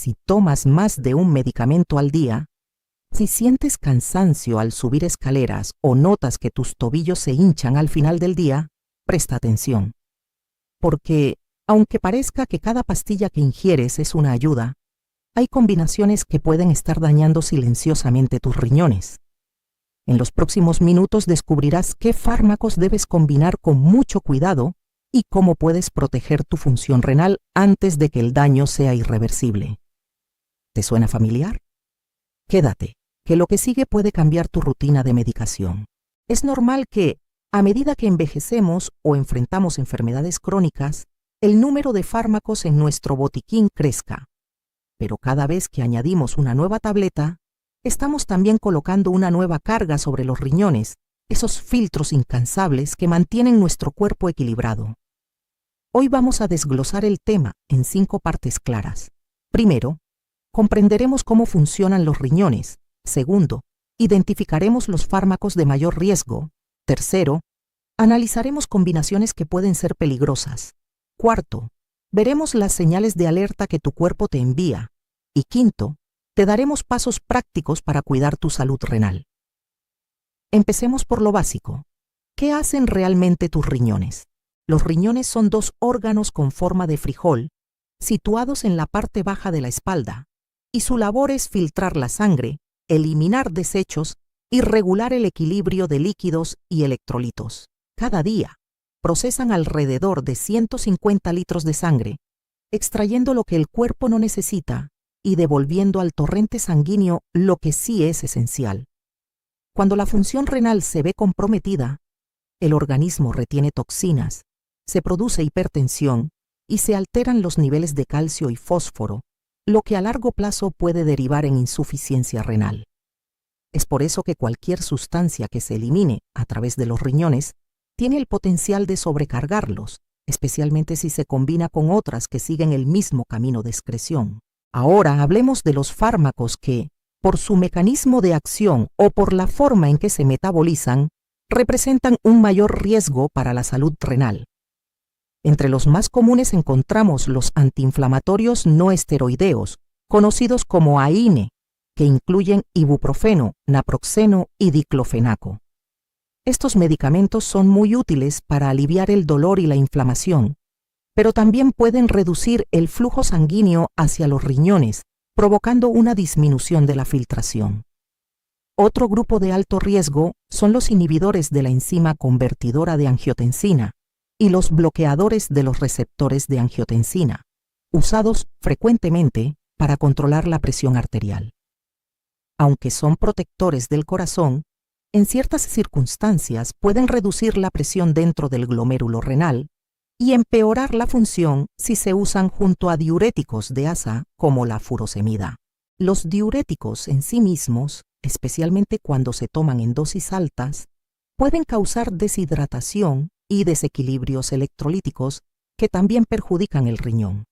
si tomas más de un medicamento al día, si sientes cansancio al subir escaleras o notas que tus tobillos se hinchan al final del día, presta atención. Porque, aunque parezca que cada pastilla que ingieres es una ayuda, hay combinaciones que pueden estar dañando silenciosamente tus riñones. En los próximos minutos descubrirás qué fármacos debes combinar con mucho cuidado y cómo puedes proteger tu función renal antes de que el daño sea irreversible. ¿Te suena familiar? Quédate, que lo que sigue puede cambiar tu rutina de medicación. Es normal que, a medida que envejecemos o enfrentamos enfermedades crónicas, el número de fármacos en nuestro botiquín crezca. Pero cada vez que añadimos una nueva tableta, estamos también colocando una nueva carga sobre los riñones, esos filtros incansables que mantienen nuestro cuerpo equilibrado. Hoy vamos a desglosar el tema en 5 partes claras. Primero, comprenderemos cómo funcionan los riñones. Segundo, identificaremos los fármacos de mayor riesgo. Tercero, analizaremos combinaciones que pueden ser peligrosas. Cuarto, veremos las señales de alerta que tu cuerpo te envía. Y quinto, te daremos pasos prácticos para cuidar tu salud renal. Empecemos por lo básico. ¿Qué hacen realmente tus riñones? Los riñones son 2 órganos con forma de frijol, situados en la parte baja de la espalda, y su labor es filtrar la sangre, eliminar desechos y regular el equilibrio de líquidos y electrolitos. Cada día, procesan alrededor de 150 litros de sangre, extrayendo lo que el cuerpo no necesita y devolviendo al torrente sanguíneo lo que sí es esencial. Cuando la función renal se ve comprometida, el organismo retiene toxinas, se produce hipertensión y se alteran los niveles de calcio y fósforo, lo que a largo plazo puede derivar en insuficiencia renal. Es por eso que cualquier sustancia que se elimine a través de los riñones tiene el potencial de sobrecargarlos, especialmente si se combina con otras que siguen el mismo camino de excreción. Ahora hablemos de los fármacos que, por su mecanismo de acción o por la forma en que se metabolizan, representan un mayor riesgo para la salud renal. Entre los más comunes encontramos los antiinflamatorios no esteroideos, conocidos como AINE, que incluyen ibuprofeno, naproxeno y diclofenaco. Estos medicamentos son muy útiles para aliviar el dolor y la inflamación, pero también pueden reducir el flujo sanguíneo hacia los riñones, provocando una disminución de la filtración. Otro grupo de alto riesgo son los inhibidores de la enzima convertidora de angiotensina y los bloqueadores de los receptores de angiotensina, usados frecuentemente para controlar la presión arterial. Aunque son protectores del corazón, en ciertas circunstancias pueden reducir la presión dentro del glomérulo renal y empeorar la función si se usan junto a diuréticos de asa como la furosemida. Los diuréticos en sí mismos, especialmente cuando se toman en dosis altas, pueden causar deshidratación y desequilibrios electrolíticos que también perjudican el riñón.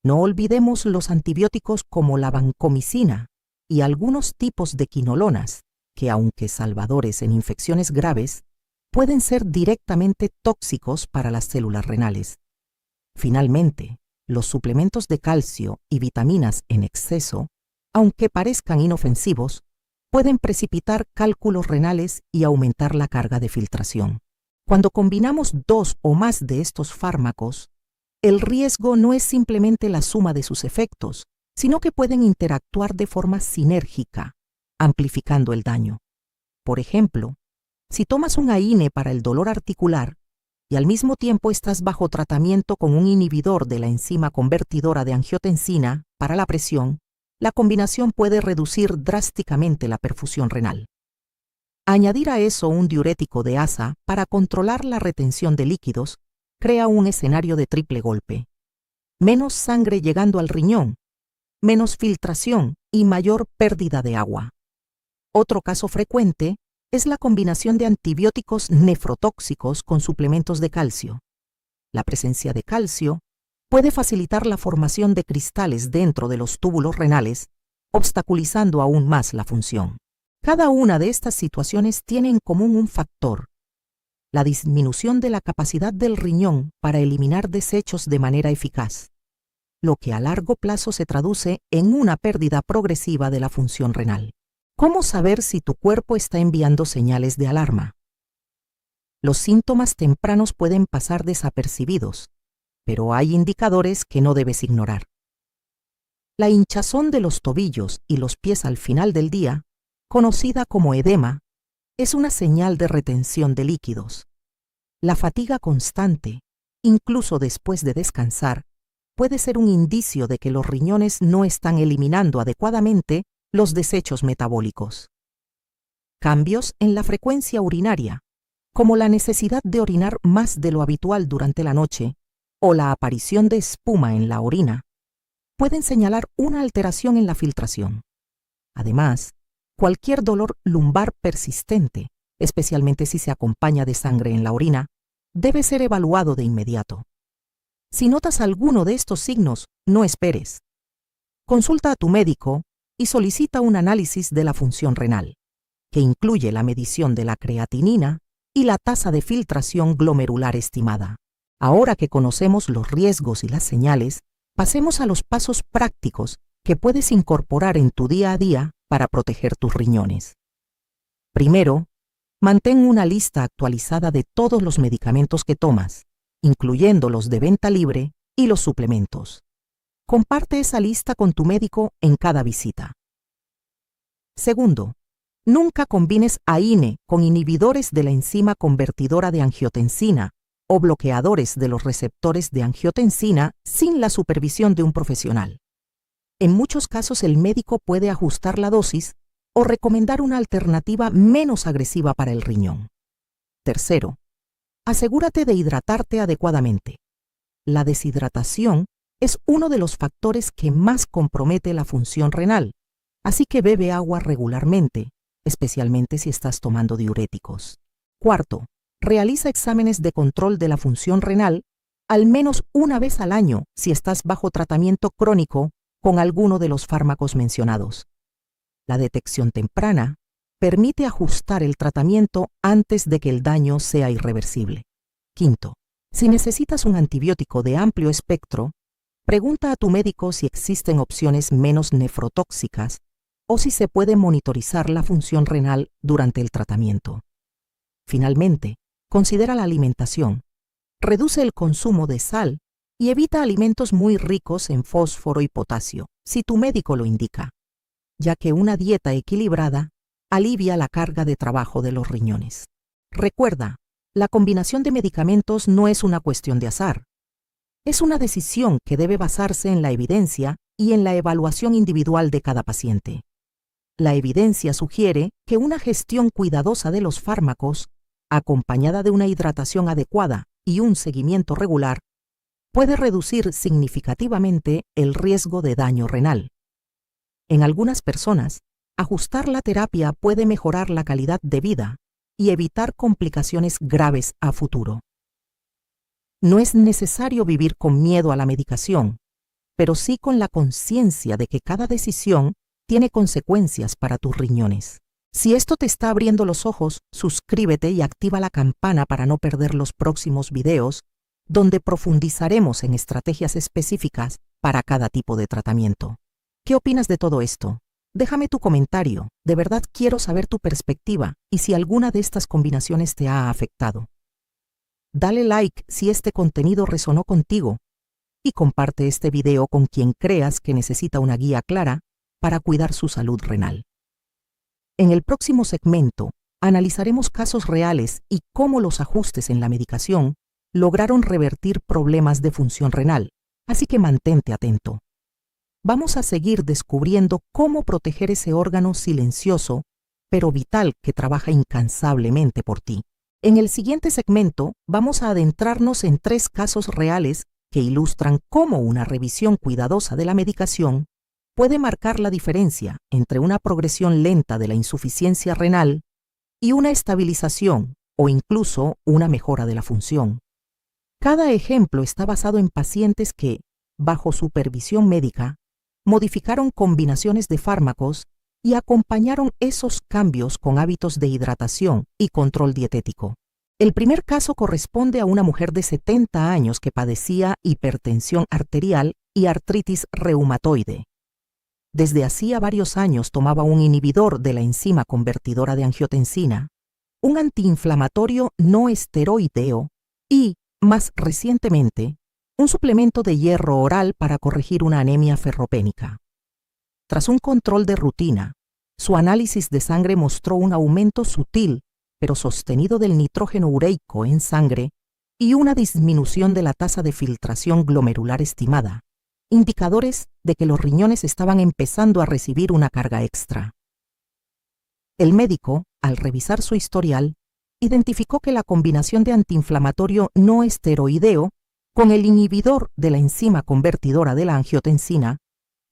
No olvidemos los antibióticos como la vancomicina y algunos tipos de quinolonas, que aunque salvadores en infecciones graves, pueden ser directamente tóxicos para las células renales. Finalmente, los suplementos de calcio y vitaminas en exceso, aunque parezcan inofensivos, pueden precipitar cálculos renales y aumentar la carga de filtración. Cuando combinamos 2 o más de estos fármacos, el riesgo no es simplemente la suma de sus efectos, sino que pueden interactuar de forma sinérgica, amplificando el daño. Por ejemplo, si tomas un AINE para el dolor articular y al mismo tiempo estás bajo tratamiento con un inhibidor de la enzima convertidora de angiotensina para la presión, la combinación puede reducir drásticamente la perfusión renal. Añadir a eso un diurético de asa para controlar la retención de líquidos crea un escenario de triple golpe. Menos sangre llegando al riñón, menos filtración y mayor pérdida de agua. Otro caso frecuente es la combinación de antibióticos nefrotóxicos con suplementos de calcio. La presencia de calcio puede facilitar la formación de cristales dentro de los túbulos renales, obstaculizando aún más la función. Cada una de estas situaciones tiene en común un factor: la disminución de la capacidad del riñón para eliminar desechos de manera eficaz. lo que a largo plazo se traduce en una pérdida progresiva de la función renal. ¿Cómo saber si tu cuerpo está enviando señales de alarma? Los síntomas tempranos pueden pasar desapercibidos, pero hay indicadores que no debes ignorar. La hinchazón de los tobillos y los pies al final del día, conocida como edema, es una señal de retención de líquidos. La fatiga constante, incluso después de descansar, puede ser un indicio de que los riñones no están eliminando adecuadamente los desechos metabólicos. Cambios en la frecuencia urinaria, como la necesidad de orinar más de lo habitual durante la noche o la aparición de espuma en la orina, pueden señalar una alteración en la filtración. Además, cualquier dolor lumbar persistente, especialmente si se acompaña de sangre en la orina, debe ser evaluado de inmediato. Si notas alguno de estos signos, no esperes. Consulta a tu médico y solicita un análisis de la función renal, que incluye la medición de la creatinina y la tasa de filtración glomerular estimada. Ahora que conocemos los riesgos y las señales, pasemos a los pasos prácticos que puedes incorporar en tu día a día para proteger tus riñones. Primero, mantén una lista actualizada de todos los medicamentos que tomas, incluyendo los de venta libre y los suplementos. Comparte esa lista con tu médico en cada visita. Segundo, nunca combines AINE con inhibidores de la enzima convertidora de angiotensina o bloqueadores de los receptores de angiotensina sin la supervisión de un profesional. En muchos casos el médico puede ajustar la dosis o recomendar una alternativa menos agresiva para el riñón. Tercero, asegúrate de hidratarte adecuadamente. La deshidratación es uno de los factores que más compromete la función renal, así que bebe agua regularmente, especialmente si estás tomando diuréticos. Cuarto, realiza exámenes de control de la función renal al menos una vez al año si estás bajo tratamiento crónico con alguno de los fármacos mencionados. La detección temprana permite ajustar el tratamiento antes de que el daño sea irreversible. Quinto, si necesitas un antibiótico de amplio espectro, pregunta a tu médico si existen opciones menos nefrotóxicas o si se puede monitorizar la función renal durante el tratamiento. Finalmente, considera la alimentación. Reduce el consumo de sal y evita alimentos muy ricos en fósforo y potasio, si tu médico lo indica, ya que una dieta equilibrada alivia la carga de trabajo de los riñones. Recuerda, la combinación de medicamentos no es una cuestión de azar. Es una decisión que debe basarse en la evidencia y en la evaluación individual de cada paciente. La evidencia sugiere que una gestión cuidadosa de los fármacos, acompañada de una hidratación adecuada y un seguimiento regular, puede reducir significativamente el riesgo de daño renal. En algunas personas, ajustar la terapia puede mejorar la calidad de vida y evitar complicaciones graves a futuro. No es necesario vivir con miedo a la medicación, pero sí con la conciencia de que cada decisión tiene consecuencias para tus riñones. Si esto te está abriendo los ojos, suscríbete y activa la campana para no perder los próximos videos, donde profundizaremos en estrategias específicas para cada tipo de tratamiento. ¿Qué opinas de todo esto? Déjame tu comentario. De verdad quiero saber tu perspectiva y si alguna de estas combinaciones te ha afectado. Dale like si este contenido resonó contigo y comparte este video con quien creas que necesita una guía clara para cuidar su salud renal. En el próximo segmento, analizaremos casos reales y cómo los ajustes en la medicación lograron revertir problemas de función renal, así que mantente atento. Vamos a seguir descubriendo cómo proteger ese órgano silencioso, pero vital que trabaja incansablemente por ti. En el siguiente segmento, vamos a adentrarnos en 3 casos reales que ilustran cómo una revisión cuidadosa de la medicación puede marcar la diferencia entre una progresión lenta de la insuficiencia renal y una estabilización o incluso una mejora de la función. Cada ejemplo está basado en pacientes que, bajo supervisión médica, modificaron combinaciones de fármacos y acompañaron esos cambios con hábitos de hidratación y control dietético. El primer caso corresponde a una mujer de 70 años que padecía hipertensión arterial y artritis reumatoide. Desde hacía varios años tomaba un inhibidor de la enzima convertidora de angiotensina, un antiinflamatorio no esteroideo y, más recientemente, un suplemento de hierro oral para corregir una anemia ferropénica. Tras un control de rutina, su análisis de sangre mostró un aumento sutil pero sostenido del nitrógeno ureico en sangre y una disminución de la tasa de filtración glomerular estimada, indicadores de que los riñones estaban empezando a recibir una carga extra. El médico, al revisar su historial, identificó que la combinación de antiinflamatorio no esteroideo con el inhibidor de la enzima convertidora de la angiotensina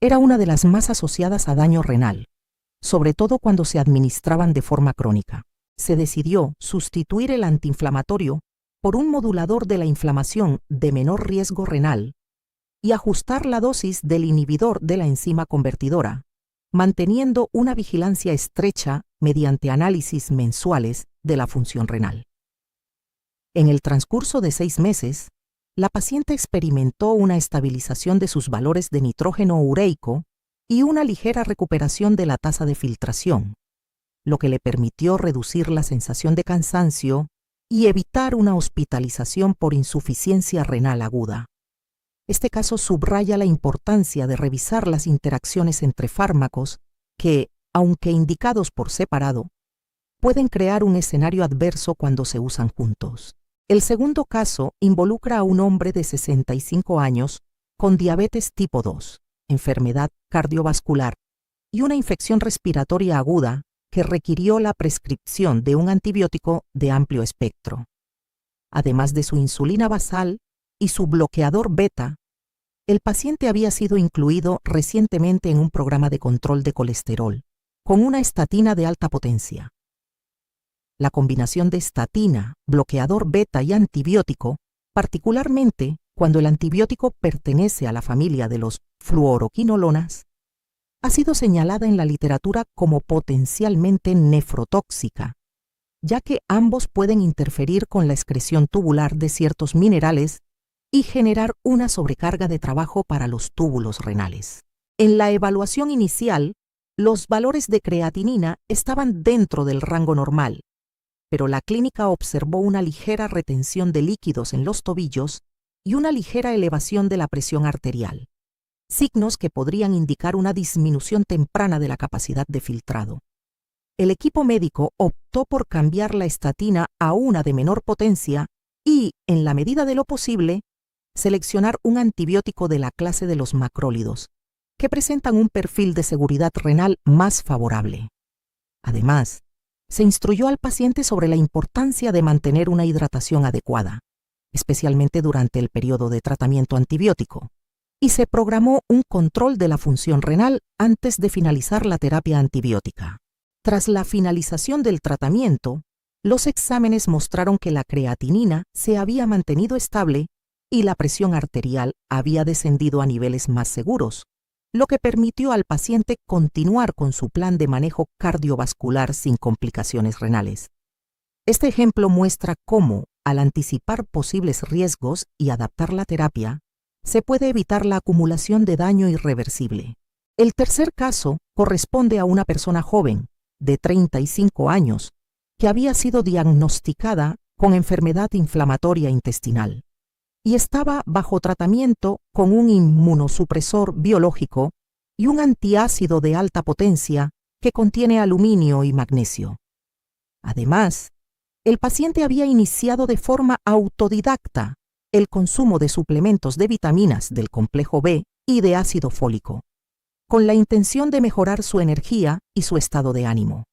era una de las más asociadas a daño renal, sobre todo cuando se administraban de forma crónica. Se decidió sustituir el antiinflamatorio por un modulador de la inflamación de menor riesgo renal y ajustar la dosis del inhibidor de la enzima convertidora, manteniendo una vigilancia estrecha mediante análisis mensuales de la función renal. En el transcurso de 6 meses, la paciente experimentó una estabilización de sus valores de nitrógeno ureico y una ligera recuperación de la tasa de filtración, lo que le permitió reducir la sensación de cansancio y evitar una hospitalización por insuficiencia renal aguda. Este caso subraya la importancia de revisar las interacciones entre fármacos que, aunque indicados por separado, pueden crear un escenario adverso cuando se usan juntos. El segundo caso involucra a un hombre de 65 años con diabetes tipo 2, enfermedad cardiovascular y una infección respiratoria aguda que requirió la prescripción de un antibiótico de amplio espectro. Además de su insulina basal y su bloqueador beta, el paciente había sido incluido recientemente en un programa de control de colesterol, con una estatina de alta potencia. La combinación de estatina, bloqueador beta y antibiótico, particularmente cuando el antibiótico pertenece a la familia de los fluoroquinolonas, ha sido señalada en la literatura como potencialmente nefrotóxica, ya que ambos pueden interferir con la excreción tubular de ciertos minerales y generar una sobrecarga de trabajo para los túbulos renales. En la evaluación inicial, los valores de creatinina estaban dentro del rango normal, pero la clínica observó una ligera retención de líquidos en los tobillos y una ligera elevación de la presión arterial, signos que podrían indicar una disminución temprana de la capacidad de filtrado. El equipo médico optó por cambiar la estatina a una de menor potencia y, en la medida de lo posible, seleccionar un antibiótico de la clase de los macrólidos, que presentan un perfil de seguridad renal más favorable. Además, se instruyó al paciente sobre la importancia de mantener una hidratación adecuada, especialmente durante el periodo de tratamiento antibiótico, y se programó un control de la función renal antes de finalizar la terapia antibiótica. Tras la finalización del tratamiento, los exámenes mostraron que la creatinina se había mantenido estable y la presión arterial había descendido a niveles más seguros, lo que permitió al paciente continuar con su plan de manejo cardiovascular sin complicaciones renales. Este ejemplo muestra cómo, al anticipar posibles riesgos y adaptar la terapia, se puede evitar la acumulación de daño irreversible. El tercer caso corresponde a una persona joven, de 35 años, que había sido diagnosticada con enfermedad inflamatoria intestinal y estaba bajo tratamiento con un inmunosupresor biológico y un antiácido de alta potencia que contiene aluminio y magnesio. Además, el paciente había iniciado de forma autodidacta el consumo de suplementos de vitaminas del complejo B y de ácido fólico, con la intención de mejorar su energía y su estado de ánimo.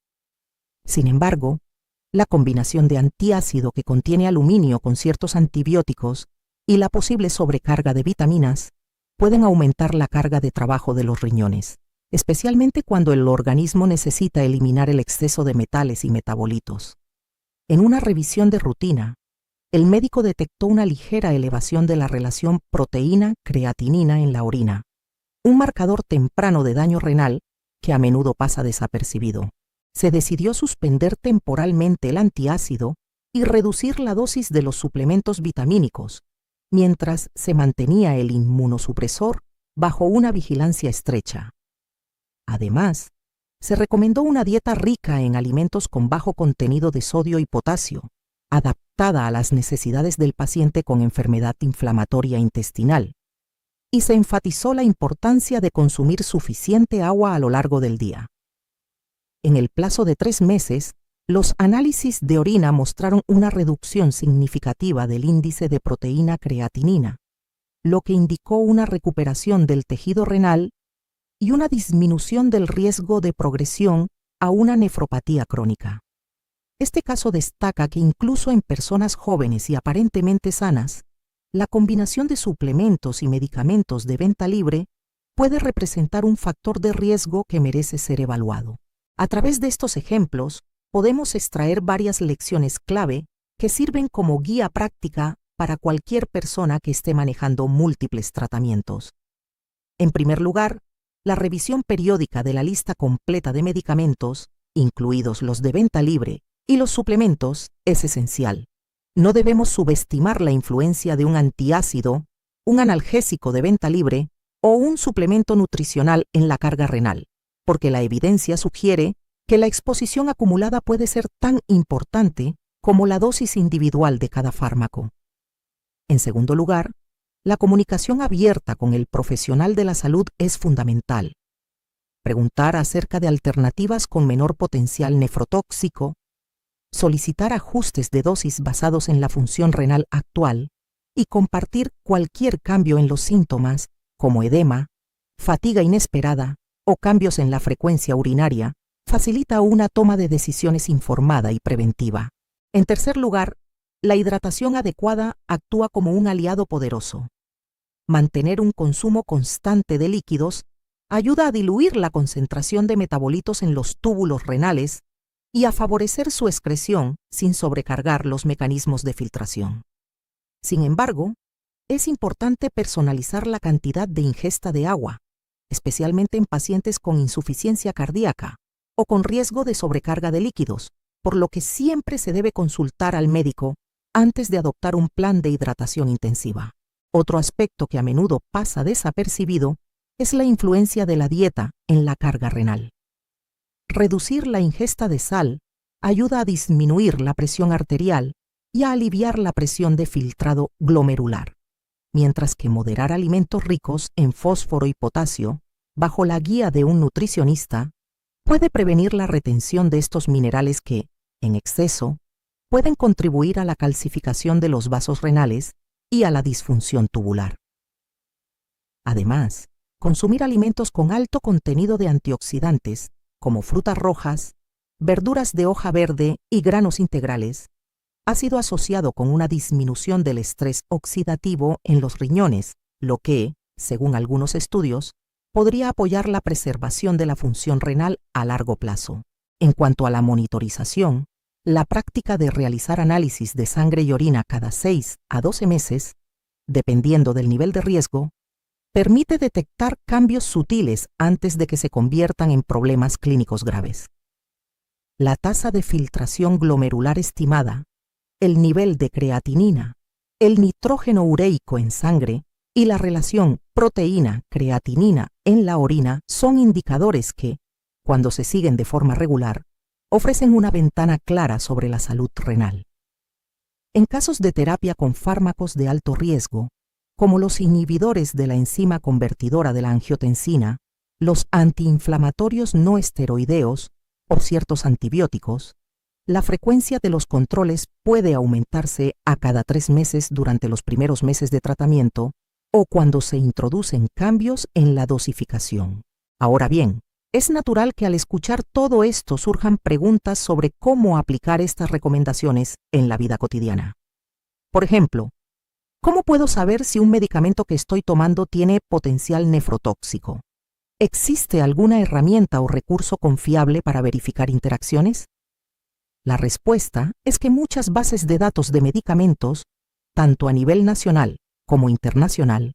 Sin embargo, la combinación de antiácido que contiene aluminio con ciertos antibióticos y la posible sobrecarga de vitaminas pueden aumentar la carga de trabajo de los riñones, especialmente cuando el organismo necesita eliminar el exceso de metales y metabolitos. En una revisión de rutina, el médico detectó una ligera elevación de la relación proteína-creatinina en la orina, un marcador temprano de daño renal que a menudo pasa desapercibido. Se decidió suspender temporalmente el antiácido y reducir la dosis de los suplementos vitamínicos, mientras se mantenía el inmunosupresor bajo una vigilancia estrecha. Además, se recomendó una dieta rica en alimentos con bajo contenido de sodio y potasio, adaptada a las necesidades del paciente con enfermedad inflamatoria intestinal, y se enfatizó la importancia de consumir suficiente agua a lo largo del día. En el plazo de 3 meses, los análisis de orina mostraron una reducción significativa del índice de proteína creatinina, lo que indicó una recuperación del tejido renal y una disminución del riesgo de progresión a una nefropatía crónica. Este caso destaca que incluso en personas jóvenes y aparentemente sanas, la combinación de suplementos y medicamentos de venta libre puede representar un factor de riesgo que merece ser evaluado. A través de estos ejemplos, podemos extraer varias lecciones clave que sirven como guía práctica para cualquier persona que esté manejando múltiples tratamientos. En primer lugar, la revisión periódica de la lista completa de medicamentos, incluidos los de venta libre y los suplementos, es esencial. No debemos subestimar la influencia de un antiácido, un analgésico de venta libre o un suplemento nutricional en la carga renal, porque la evidencia sugiere que la exposición acumulada puede ser tan importante como la dosis individual de cada fármaco. En segundo lugar, la comunicación abierta con el profesional de la salud es fundamental. Preguntar acerca de alternativas con menor potencial nefrotóxico, solicitar ajustes de dosis basados en la función renal actual y compartir cualquier cambio en los síntomas, como edema, fatiga inesperada o cambios en la frecuencia urinaria, facilita una toma de decisiones informada y preventiva. En tercer lugar, la hidratación adecuada actúa como un aliado poderoso. Mantener un consumo constante de líquidos ayuda a diluir la concentración de metabolitos en los túbulos renales y a favorecer su excreción sin sobrecargar los mecanismos de filtración. Sin embargo, es importante personalizar la cantidad de ingesta de agua, especialmente en pacientes con insuficiencia cardíaca o con riesgo de sobrecarga de líquidos, por lo que siempre se debe consultar al médico antes de adoptar un plan de hidratación intensiva. Otro aspecto que a menudo pasa desapercibido es la influencia de la dieta en la carga renal. Reducir la ingesta de sal ayuda a disminuir la presión arterial y a aliviar la presión de filtrado glomerular, mientras que moderar alimentos ricos en fósforo y potasio, bajo la guía de un nutricionista, puede prevenir la retención de estos minerales que, en exceso, pueden contribuir a la calcificación de los vasos renales y a la disfunción tubular. Además, consumir alimentos con alto contenido de antioxidantes, como frutas rojas, verduras de hoja verde y granos integrales, ha sido asociado con una disminución del estrés oxidativo en los riñones, lo que, según algunos estudios, podría apoyar la preservación de la función renal a largo plazo. En cuanto a la monitorización, la práctica de realizar análisis de sangre y orina cada 6 a 12 meses, dependiendo del nivel de riesgo, permite detectar cambios sutiles antes de que se conviertan en problemas clínicos graves. La tasa de filtración glomerular estimada, el nivel de creatinina, el nitrógeno ureico en sangre y la relación proteína-creatinina en la orina son indicadores que, cuando se siguen de forma regular, ofrecen una ventana clara sobre la salud renal. En casos de terapia con fármacos de alto riesgo, como los inhibidores de la enzima convertidora de la angiotensina, los antiinflamatorios no esteroideos o ciertos antibióticos, la frecuencia de los controles puede aumentarse a cada 3 meses durante los primeros meses de tratamiento o cuando se introducen cambios en la dosificación. Ahora bien, es natural que al escuchar todo esto surjan preguntas sobre cómo aplicar estas recomendaciones en la vida cotidiana. Por ejemplo, ¿cómo puedo saber si un medicamento que estoy tomando tiene potencial nefrotóxico? ¿Existe alguna herramienta o recurso confiable para verificar interacciones? La respuesta es que muchas bases de datos de medicamentos, tanto a nivel nacional como internacional,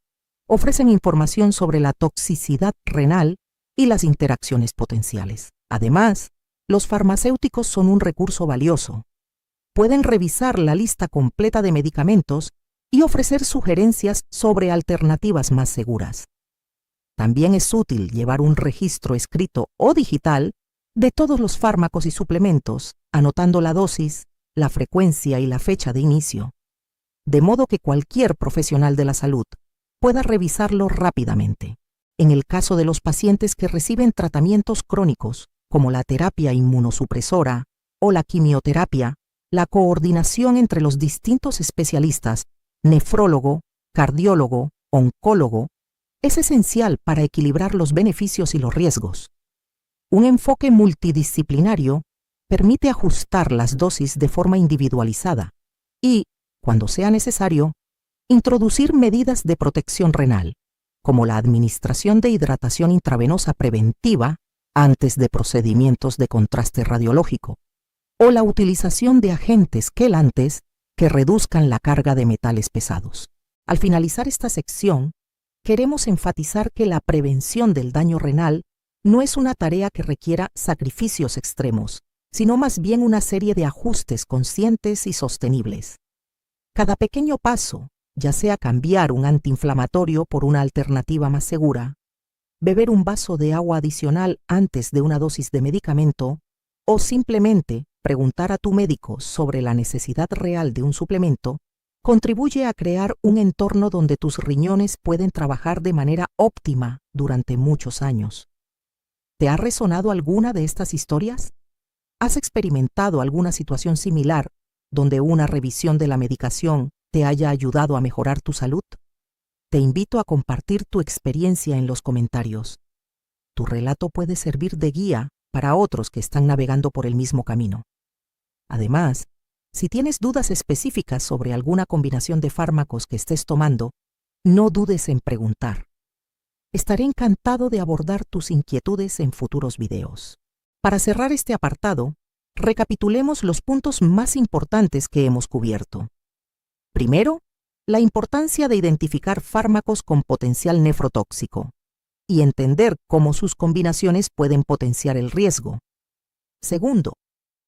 ofrecen información sobre la toxicidad renal y las interacciones potenciales. Además, los farmacéuticos son un recurso valioso. Pueden revisar la lista completa de medicamentos y ofrecer sugerencias sobre alternativas más seguras. También es útil llevar un registro escrito o digital de todos los fármacos y suplementos, anotando la dosis, la frecuencia y la fecha de inicio, de modo que cualquier profesional de la salud pueda revisarlo rápidamente. En el caso de los pacientes que reciben tratamientos crónicos, como la terapia inmunosupresora o la quimioterapia, la coordinación entre los distintos especialistas, nefrólogo, cardiólogo, oncólogo, es esencial para equilibrar los beneficios y los riesgos. Un enfoque multidisciplinario permite ajustar las dosis de forma individualizada y, cuando sea necesario, introducir medidas de protección renal, como la administración de hidratación intravenosa preventiva antes de procedimientos de contraste radiológico, o la utilización de agentes quelantes que reduzcan la carga de metales pesados. Al finalizar esta sección, queremos enfatizar que la prevención del daño renal no es una tarea que requiera sacrificios extremos, sino más bien una serie de ajustes conscientes y sostenibles. Cada pequeño paso, ya sea cambiar un antiinflamatorio por una alternativa más segura, beber un vaso de agua adicional antes de una dosis de medicamento, o simplemente preguntar a tu médico sobre la necesidad real de un suplemento, contribuye a crear un entorno donde tus riñones pueden trabajar de manera óptima durante muchos años. ¿Te ha resonado alguna de estas historias? ¿Has experimentado alguna situación similar donde una revisión de la medicación te haya ayudado a mejorar tu salud? Te invito a compartir tu experiencia en los comentarios. Tu relato puede servir de guía para otros que están navegando por el mismo camino. Además, si tienes dudas específicas sobre alguna combinación de fármacos que estés tomando, no dudes en preguntar. Estaré encantado de abordar tus inquietudes en futuros videos. Para cerrar este apartado, recapitulemos los puntos más importantes que hemos cubierto. Primero, la importancia de identificar fármacos con potencial nefrotóxico y entender cómo sus combinaciones pueden potenciar el riesgo. Segundo,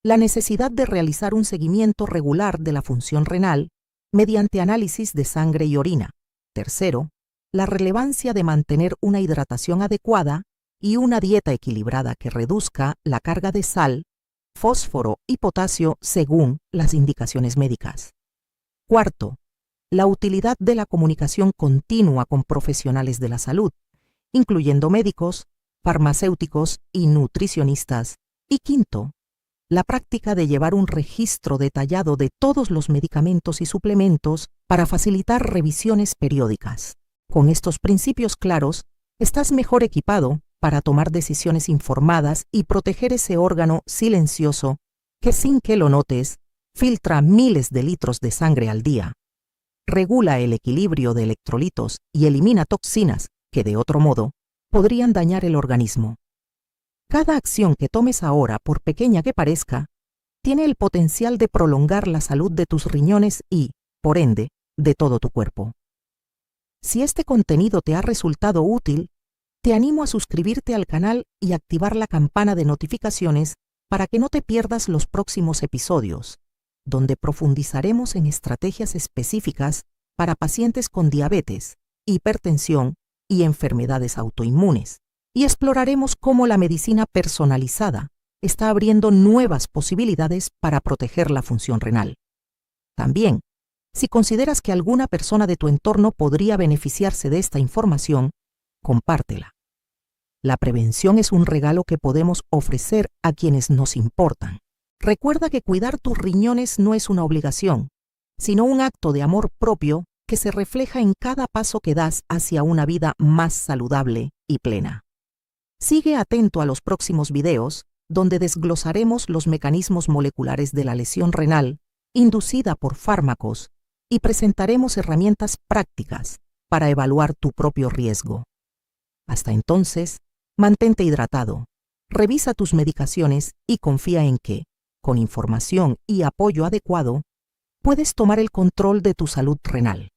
la necesidad de realizar un seguimiento regular de la función renal mediante análisis de sangre y orina. Tercero, la relevancia de mantener una hidratación adecuada y una dieta equilibrada que reduzca la carga de sal, fósforo y potasio según las indicaciones médicas. Cuarto, la utilidad de la comunicación continua con profesionales de la salud, incluyendo médicos, farmacéuticos y nutricionistas. Y quinto, la práctica de llevar un registro detallado de todos los medicamentos y suplementos para facilitar revisiones periódicas. Con estos principios claros, estás mejor equipado para tomar decisiones informadas y proteger ese órgano silencioso que, sin que lo notes, filtra miles de litros de sangre al día, regula el equilibrio de electrolitos y elimina toxinas que, de otro modo, podrían dañar el organismo. Cada acción que tomes ahora, por pequeña que parezca, tiene el potencial de prolongar la salud de tus riñones y, por ende, de todo tu cuerpo. Si este contenido te ha resultado útil, te animo a suscribirte al canal y activar la campana de notificaciones para que no te pierdas los próximos episodios, donde profundizaremos en estrategias específicas para pacientes con diabetes, hipertensión y enfermedades autoinmunes, y exploraremos cómo la medicina personalizada está abriendo nuevas posibilidades para proteger la función renal. También, si consideras que alguna persona de tu entorno podría beneficiarse de esta información, compártela. La prevención es un regalo que podemos ofrecer a quienes nos importan. Recuerda que cuidar tus riñones no es una obligación, sino un acto de amor propio que se refleja en cada paso que das hacia una vida más saludable y plena. Sigue atento a los próximos videos, donde desglosaremos los mecanismos moleculares de la lesión renal inducida por fármacos y presentaremos herramientas prácticas para evaluar tu propio riesgo. Hasta entonces, mantente hidratado, revisa tus medicaciones y confía en que, con información y apoyo adecuado, puedes tomar el control de tu salud renal.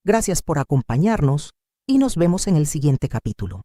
Gracias por acompañarnos y nos vemos en el siguiente capítulo.